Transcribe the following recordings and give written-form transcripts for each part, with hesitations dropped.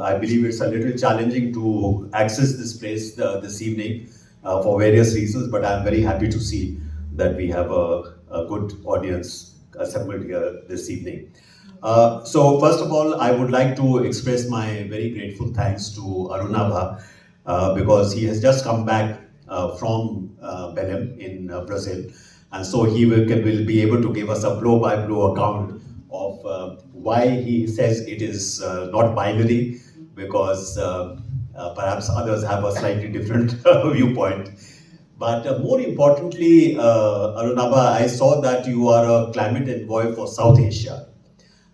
I believe it's a little challenging to access this place this evening for various reasons, but I'm very happy to see that we have a good audience assembled here this evening. So first of all, I would like to express my very grateful thanks to Arunabha because he has just come back from Belém in Brazil, and so he will be able to give us a blow-by-blow account of why he says it is not binary, because perhaps others have a slightly different viewpoint. But more importantly, Arunabha, I saw that you are a climate envoy for South Asia.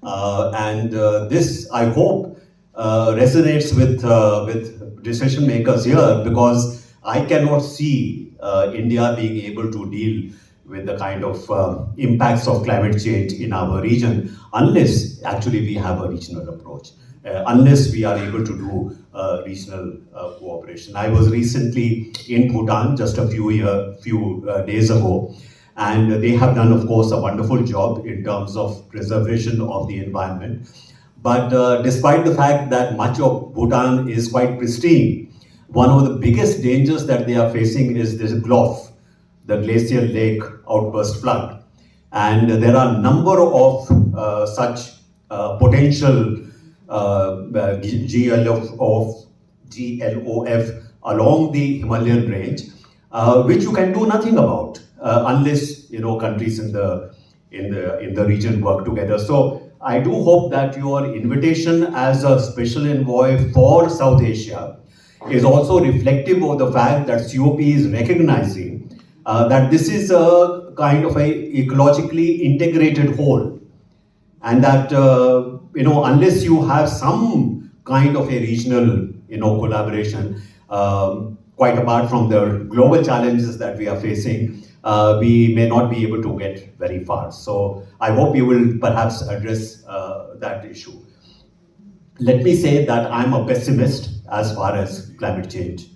And this, I hope, resonates with decision makers here, because I cannot see India being able to deal with the kind of impacts of climate change in our region unless actually we have a regional approach, unless we are able to do regional cooperation. I was recently in Bhutan just a few days ago, and they have done, of course, a wonderful job in terms of preservation of the environment. But despite the fact that much of Bhutan is quite pristine, one of the biggest dangers that they are facing is this GLOF, the glacial lake outburst flood. And there are a number of such potential GLOF along the Himalayan range, which you can do nothing about unless countries in the region work together. So I do hope that your invitation as a special envoy for South Asia is also reflective of the fact that COP is recognizing that this is a kind of a ecologically integrated whole, and that unless you have some kind of a regional collaboration, quite apart from the global challenges that we are facing, we may not be able to get very far. So I hope you will perhaps address that issue. Let me say that I'm a pessimist as far as climate change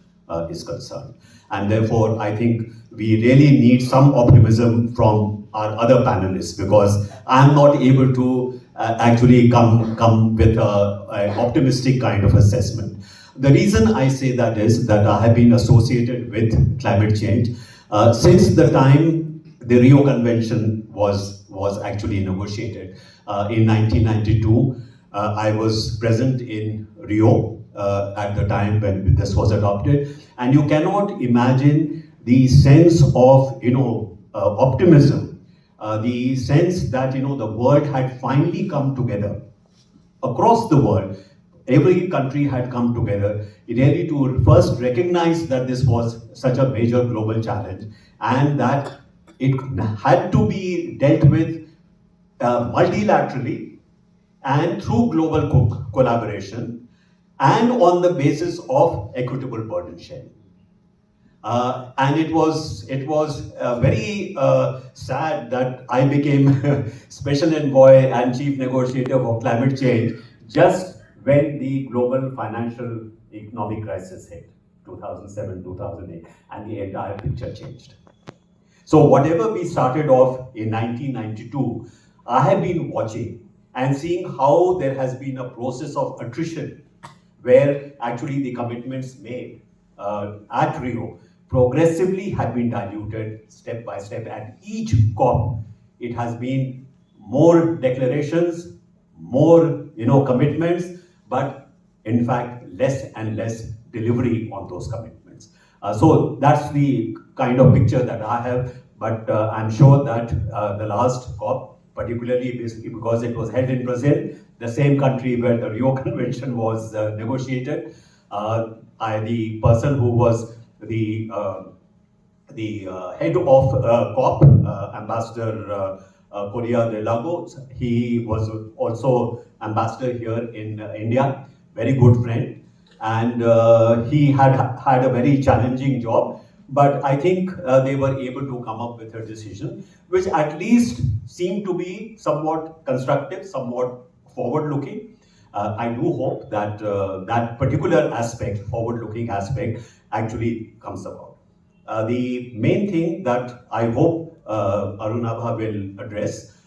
is concerned. And therefore, I think we really need some optimism from our other panelists, because I'm not able to actually come with an optimistic kind of assessment. The reason I say that is that I have been associated with climate change since the time the Rio Convention was actually negotiated in 1992. I was present in Rio at the time when this was adopted, and you cannot imagine the sense of optimism, the sense that the world had finally come together across the world. Every country had come together really to first recognize that this was such a major global challenge, and that it had to be dealt with multilaterally and through global collaboration, and on the basis of equitable burden sharing. And it was very sad that I became special envoy and chief negotiator for climate change just when the global financial economic crisis hit, 2007, 2008, and the entire picture changed. So whatever we started off in 1992, I have been watching and seeing how there has been a process of attrition, where actually the commitments made at Rio progressively have been diluted step by step. At each COP, it has been more declarations, more commitments, but in fact less and less delivery on those commitments. So that's the kind of picture that I have. But I'm sure that the last COP, particularly because it was held in Brazil, the same country where the Rio Convention was negotiated, the person who was the head of COP, Ambassador Correa de Lagos, he was also ambassador here in India, very good friend, and he had a very challenging job. But I think they were able to come up with a decision which at least seemed to be somewhat constructive, somewhat forward-looking. I do hope that that particular aspect, forward-looking aspect, actually comes about. The main thing that I hope Arunabha will address,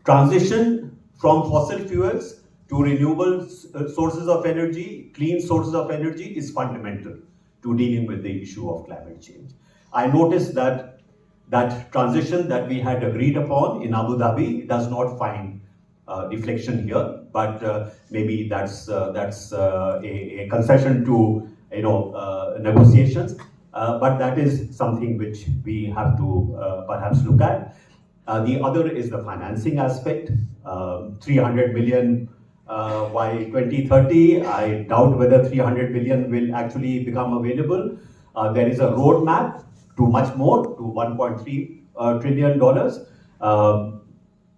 transition from fossil fuels to renewable sources of energy, clean sources of energy is fundamental to dealing with the issue of climate change. I noticed that that transition that we had agreed upon in Abu Dhabi does not find reflection here, but maybe that's a concession to negotiations. But that is something which we have to perhaps look at. The other is the financing aspect. 300 million by 2030. I doubt whether 300 million will actually become available. There is a roadmap to much more, to 1.3 trillion dollars.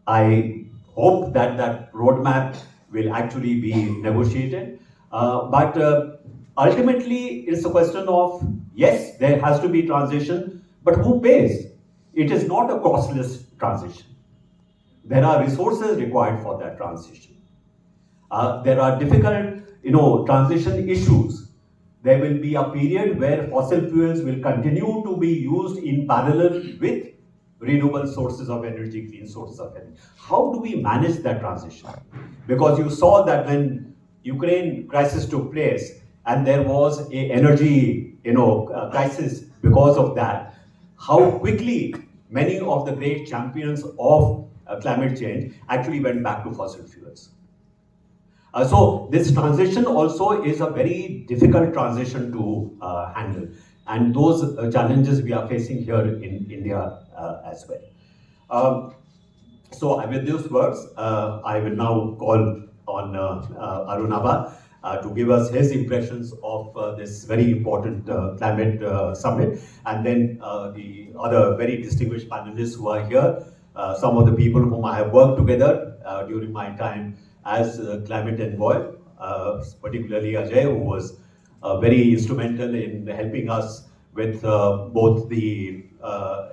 I hope that that roadmap will actually be negotiated. But ultimately, it's a question of, yes, there has to be transition, but who pays? It is not a costless transition. There are resources required for that transition. There are difficult, transition issues. There will be a period where fossil fuels will continue to be used in parallel with renewable sources of energy, clean sources of energy. How do we manage that transition? Because you saw that when Ukraine crisis took place and there was a energy, crisis because of that, how quickly many of the great champions of climate change actually went back to fossil fuels. So this transition also is a very difficult transition to handle, and those challenges we are facing here in India as well. So with those words, I will now call on Arunabha to give us his impressions of this very important climate summit, and then the other very distinguished panelists who are here, some of the people whom I have worked together during my time as climate envoy, particularly Ajay, who was very instrumental in helping us with both the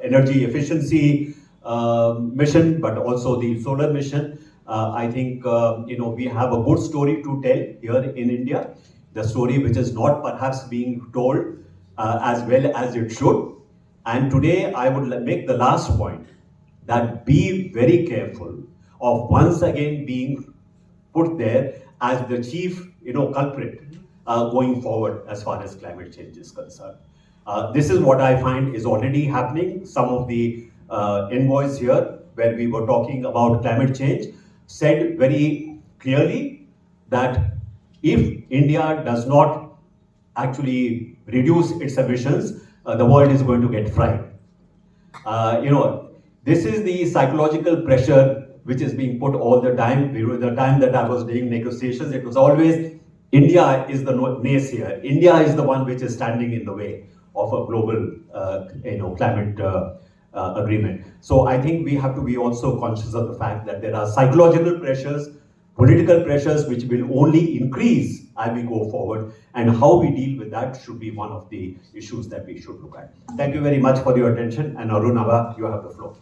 energy efficiency mission, but also the solar mission. I think we have a good story to tell here in India, the story which is not perhaps being told as well as it should. And today I would make the last point, that be very careful of once again being put there as the chief culprit going forward as far as climate change is concerned. This is what I find is already happening. Some of the envoys here, where we were talking about climate change, said very clearly that if India does not actually reduce its emissions, the world is going to get fried. This is the psychological pressure which is being put all the time. The time that I was doing negotiations, it was always India is the naysayer. India is the one which is standing in the way of a global, climate agreement. So I think we have to be also conscious of the fact that there are psychological pressures, political pressures, which will only increase as we go forward, and how we deal with that should be one of the issues that we should look at. Thank you very much for your attention, and Arunabha, you have the floor.